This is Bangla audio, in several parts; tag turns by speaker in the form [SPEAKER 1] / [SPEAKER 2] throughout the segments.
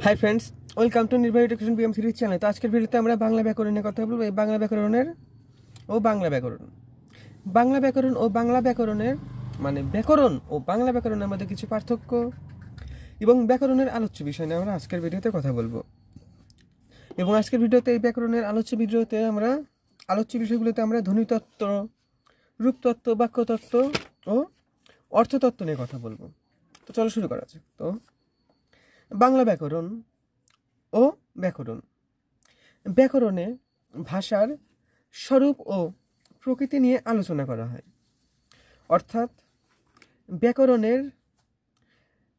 [SPEAKER 1] হাই ফ্রেন্ডস, ওয়েলকাম টু নির্ভয় এডুকেশন বিএম সিরিজ চ্যানেল। তো আজকের ভিডিওতে আমরা বাংলা ব্যাকরণের কথা বলবো। এই বাংলা ব্যাকরণের ও বাংলা ব্যাকরণ, বাংলা ব্যাকরণ ও বাংলা ব্যাকরণের মানে ব্যাকরণ ও বাংলা ব্যাকরণের মধ্যে কিছু পার্থক্য এবং ব্যাকরণের আলোচ্য বিষয় নিয়ে আমরা আজকের ভিডিওতে কথা বলবো। এবং আজকের ভিডিওতে এই ব্যাকরণের আলোচ্য বিষয়গুলোতে আমরা ধ্বনিতত্ত্ব, রূপতত্ত্ব, বাক্যতত্ত্ব ও অর্থতত্ত্ব নিয়ে কথা বলবো। তো চলো শুরু করা যাক। তো বাংলা ব্যাকরণ ও ব্যাকরণ। ব্যাকরণে ভাষার স্বরূপ ও প্রকৃতি নিয়ে আলোচনা করা হয়। অর্থাৎ ব্যাকরণের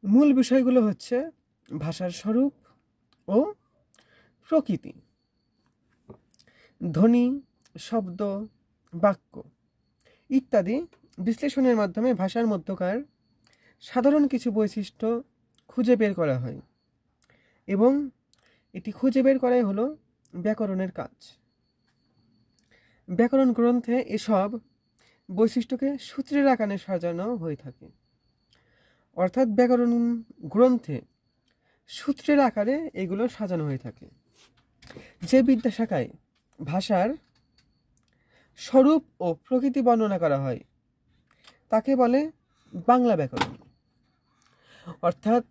[SPEAKER 1] মূল বিষয়গুলো হচ্ছে ভাষার স্বরূপ ও প্রকৃতি, ধ্বনি, শব্দ, বাক্য ইত্যাদি বিশ্লেষণের মাধ্যমে ভাষার মধ্যকার সাধারণ কিছু বৈশিষ্ট্য খুঁজে বের করা হয় এবং এটি খুঁজে বের করাই হলো ব্যাকরণের কাজ। ব্যাকরণ গ্রন্থে এসব বৈশিষ্ট্যকে সূত্রের আকারে সাজানো হয়ে থাকে। অর্থাৎ ব্যাকরণ গ্রন্থে সূত্রের আকারে এগুলো সাজানো হয়ে থাকে। যে বিদ্যাশাখায় ভাষার স্বরূপ ও প্রকৃতি বর্ণনা করা হয় তাকে বলে বাংলা ব্যাকরণ। অর্থাৎ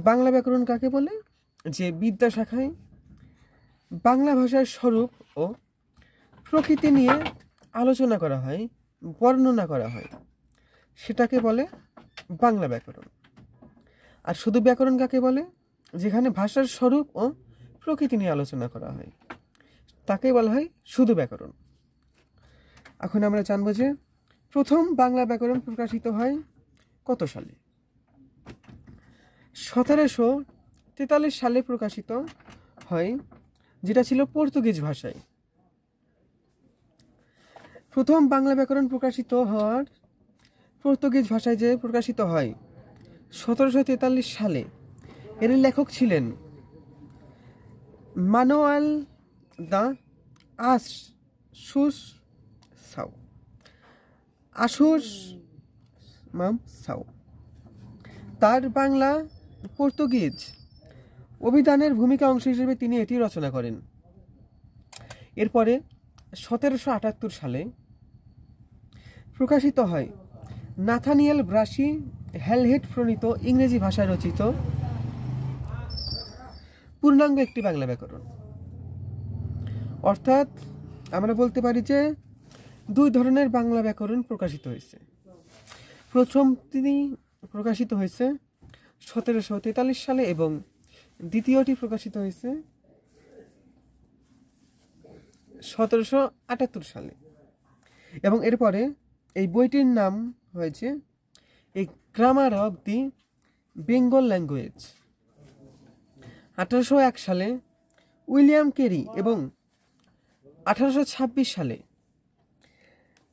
[SPEAKER 1] বাংলা ব্যাকরণ কাকে বলে? যে বিদ্যাশাখায় বাংলা ভাষার স্বরূপ ও প্রকৃতি নিয়ে আলোচনা করা হয়, বর্ণনা করা হয়, সেটাকে বলে বাংলা ব্যাকরণ। আর শুধু ব্যাকরণ কাকে বলে? যেখানে ভাষার স্বরূপ ও প্রকৃতি নিয়ে আলোচনা করা হয় তাকে বলা হয় শুধু ব্যাকরণ। এখন আমরা জানবো যে প্রথম বাংলা ব্যাকরণ প্রকাশিত হয় কত সালে? 1743 সালে প্রকাশিত হয়, যেটা ছিল পর্তুগিজ ভাষায়। প্রথম বাংলা ব্যাকরণ প্রকাশিত হওয়ার পর্তুগিজ ভাষায় যে প্রকাশিত হয় 1743 সালে, এর লেখক ছিলেন মানুয়েল দা আসুনসাও। তার বাংলা পর্তুগিজ অভিধানের ভূমিকা অংশ হিসেবে তিনি এটি রচনা করেন। এরপরে 1778 সালে প্রকাশিত হয় নাথানিয়েল ব্রাসি হ্যালহেড প্রণীত ইংরেজি ভাষায় রচিত পূর্ণাঙ্গ একটি বাংলা ব্যাকরণ। অর্থাৎ আমরা বলতে পারি যে দুই ধরনের বাংলা ব্যাকরণ প্রকাশিত হয়েছে। প্রথমটি প্রকাশিত হয়েছে 1743 সালে এবং দ্বিতীয়টি প্রকাশিত হয়েছে 1778 সালে। এবং এরপরে এই বইটির নাম হয়েছে a grammar of the Bengal language. 1801 সালে উইলিয়াম কেরি এবং 1826 সালে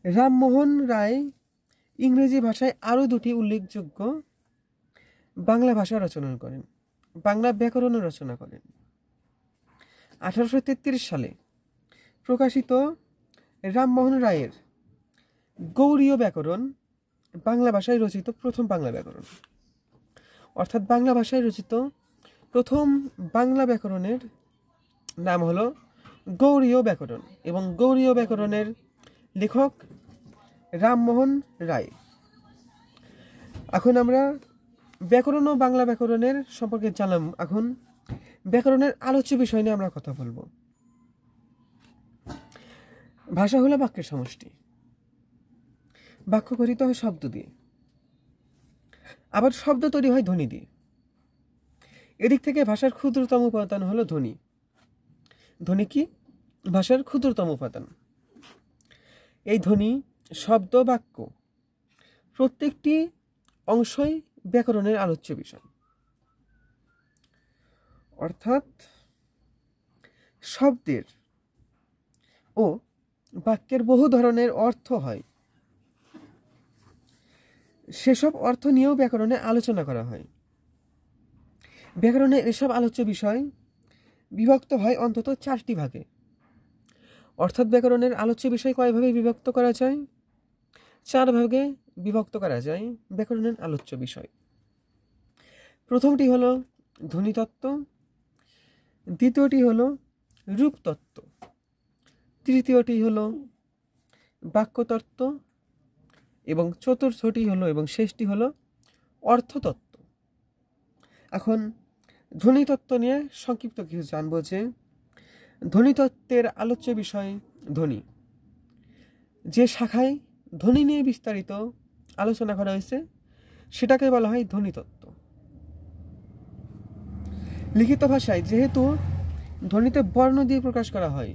[SPEAKER 1] রামমোহন রায় ইংরেজি ভাষায় আরও দুটি উল্লেখযোগ্য বাংলা ভাষা রচনা করেন, বাংলা ব্যাকরণ রচনা করেন। 1833 সালে প্রকাশিত রামমোহন রায়ের গৌড়ীয় ব্যাকরণ বাংলা ভাষায় রচিত প্রথম বাংলা ব্যাকরণ। অর্থাৎ বাংলা ভাষায় রচিত প্রথম বাংলা ব্যাকরণের নাম হলো গৌড়ীয় ব্যাকরণ এবং গৌড়ীয় ব্যাকরণের লেখক রামমোহন রায়। এখন আমরা ব্যাকরণ ও বাংলা ব্যাকরণের সম্পর্কে জানলাম। এখন ব্যাকরণের আলোচ্য বিষয় নিয়ে আমরা কথা বলবো। ভাষা হলো বাক্যের সমষ্টি। বাক্য গঠিত হয় শব্দ দিয়ে, আবার শব্দ তৈরি হয় ধ্বনি দিয়ে। এদিক থেকে ভাষার ক্ষুদ্রতম উপাদান হলো ধ্বনি। ধ্বনি কি? ভাষার ক্ষুদ্রতম উপাদান। এই ধ্বনি, শব্দ, বাক্য প্রত্যেকটি অংশই ব্যাকরণের আলোচ্য বিষয়। অর্থাৎ শব্দের ও বাক্যের বহু ধরনের অর্থ হয়, সেসব অর্থ নিয়েও ব্যাকরণে আলোচনা করা হয়। ব্যাকরণে এসব আলোচ্য বিষয় বিভক্ত হয় অন্তত 4টি ভাগে। অর্থাৎ ব্যাকরণের আলোচ্য বিষয় কয় ভাগে বিভক্ত করা যায়? 4 ভাগে বিভক্ত করা যায় ব্যাকরণের আলোচ্য বিষয়। প্রথমটি হলো ধ্বনিতত্ত্ব, দ্বিতীয়টি হলো রূপতত্ত্ব, তৃতীয়টি হলো বাক্যতত্ত্ব এবং চতুর্থটি হলো এবং শেষটি হলো অর্থতত্ত্ব। এখন ধ্বনিতত্ত্ব নিয়ে সংক্ষিপ্ত কিছু জানবো যে ধ্বনিতত্ত্বের আলোচ্য বিষয় ধ্বনি। যে শাখায় ধ্বনি নিয়ে বিস্তারিত আলোচনা করা হয়েছে সেটাকে বলা হয় ধ্বনিতত্ত্ব। লিখিত ভাষায় যেহেতু ধ্বনিতে বর্ণ দিয়ে প্রকাশ করা হয়,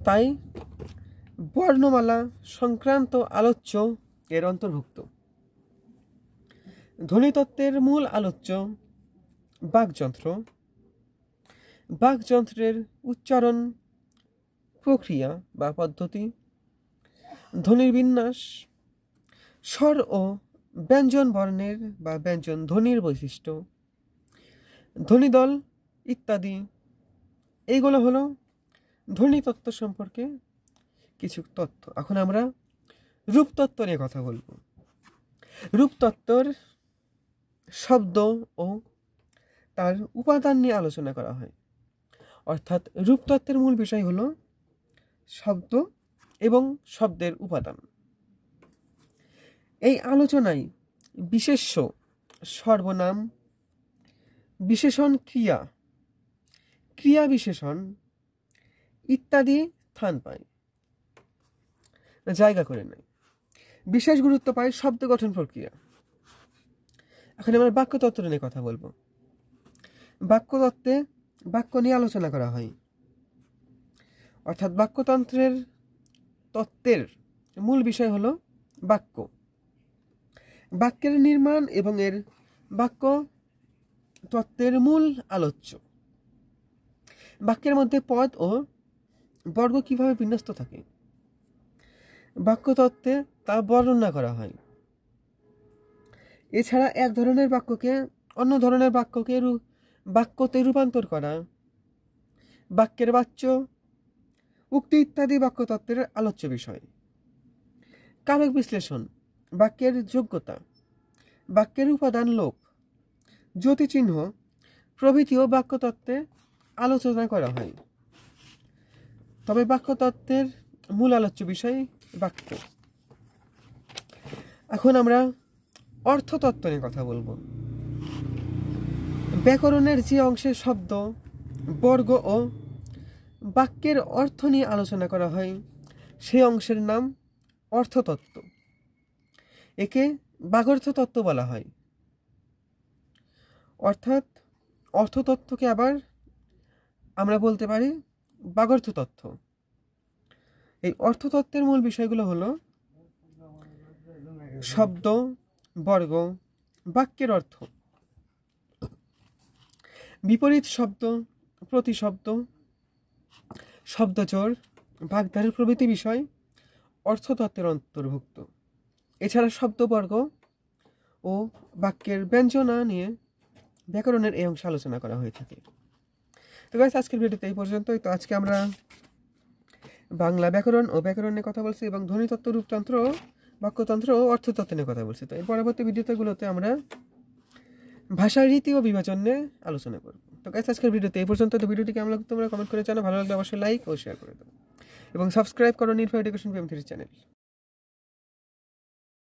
[SPEAKER 1] তাই বর্ণমালা সংক্রান্ত আলোচ্য এর অন্তর্ভুক্ত। ধ্বনিতত্ত্বের মূল আলোচ্য বাকযন্ত্র, বাকযন্ত্রের উচ্চারণ প্রক্রিয়া বা পদ্ধতি, ধ্বনির বিন্যাস, স্বর ও ব্যঞ্জন বর্ণের বা ব্যঞ্জন ধ্বনির বৈশিষ্ট্য, ধ্বনিদল ইত্যাদি। এইগুলো হলো ধ্বনিতত্ত্ব সম্পর্কে কিছু তথ্য। এখন আমরা রূপতত্ত্ব নিয়ে কথা বলবো। রূপতত্ত্বর শব্দ ও তার উপাদান নিয়ে আলোচনা করা হয়। অর্থাৎ রূপতত্ত্বের মূল বিষয় হলো শব্দ এবং শব্দের উপাদান। এই আলোচনায় বিশেষ্য, সর্বনাম, বিশেষণ, ক্রিয়া, ক্রিয়া বিশেষণ ইত্যাদি স্থান পায়, জায়গা করে নেয়। বিশেষ গুরুত্ব পায় শব্দ গঠন প্রক্রিয়া। এখন আমরা বাক্যতত্ত্ব নিয়ে কথা বলবো। বাক্যতত্ত্বে বাক্য নিয়ে আলোচনা করা হয়। অর্থাৎ বাক্যতন্ত্রের তত্ত্বের মূল বিষয় হলো বাক্য, বাক্যের নির্মাণ এবং এর বাক্য তত্ত্বের মূল আলোচ্য। বাক্যের মধ্যে পদ ও বর্গ কিভাবে বিন্যস্ত থাকে বাক্যতত্ত্বে তা বর্ণনা করা হয়। এছাড়া এক ধরনের বাক্যকে অন্য ধরনের বাক্যতে রূপান্তর করা, বাক্যের বাচ্য, উক্তি ইত্যাদি বাক্যতত্ত্বের আলোচ্য বিষয়। কারক বিশ্লেষণ, বাক্যের যোগ্যতা, বাক্যের উপাদান লোপ, জ্যোতিচিহ্ন প্রভৃতিও বাক্যতত্ত্বে আলোচনা করা হয়। তবে বাক্যতত্ত্বের মূল আলোচ্য বিষয় বাক্য। এখন আমরা অর্থতত্ত্ব নিয়ে কথা বলবো। ব্যাকরণের যে অংশে শব্দ, বর্গ ও বাক্যের অর্থ নিয়ে আলোচনা করা হয় সেই অংশের নাম অর্থতত্ত্ব। একে বাগর্থতত্ত্ব বলা হয়। অর্থাৎ অর্থতত্ত্বকে আবার আমরা বলতে পারি বাগর্থতত্ত্ব। এই অর্থতত্ত্বের মূল বিষয়গুলো হলো শব্দ, বর্গ, বাক্যের অর্থ, বিপরীত শব্দ, প্রতিশব্দ, শব্দজোড়, বাগধারা প্রভৃতি বিষয় অর্থতত্ত্বের অন্তর্ভুক্ত। এছাড়া শব্দবর্গ ও বাক্যের ব্যঞ্জনা নিয়ে ব্যাকরণের এই অংশে আলোচনা করা হয়ে থাকে। তো গাইস, আজকের ভিডিওতে এই পর্যন্তই। তো আজকে আমরা বাংলা ব্যাকরণ ও ব্যাকরণ নিয়ে কথা বলছি এবং ধ্বনিতত্ত্ব, রূপতন্ত্র, বাক্যতন্ত্র ও অর্থতত্ত্ব নিয়ে কথা বলছি। তো এই পরবর্তী ভিডিওগুলোতে আমরা ভাষার রীতি ও বিভাজন নিয়ে আলোচনা করব। তো গাইস, আজকের ভিডিওতে এই পর্যন্ত। তো ভিডিওটি কেমন লাগলো তোমরা কমেন্ট করে জানাও। ভালো লাগলে অবশ্যই লাইক ও শেয়ার করে দেবো এবং সাবস্ক্রাইব করো নির্ভয় এডুকেশন PM3 চ্যানেল।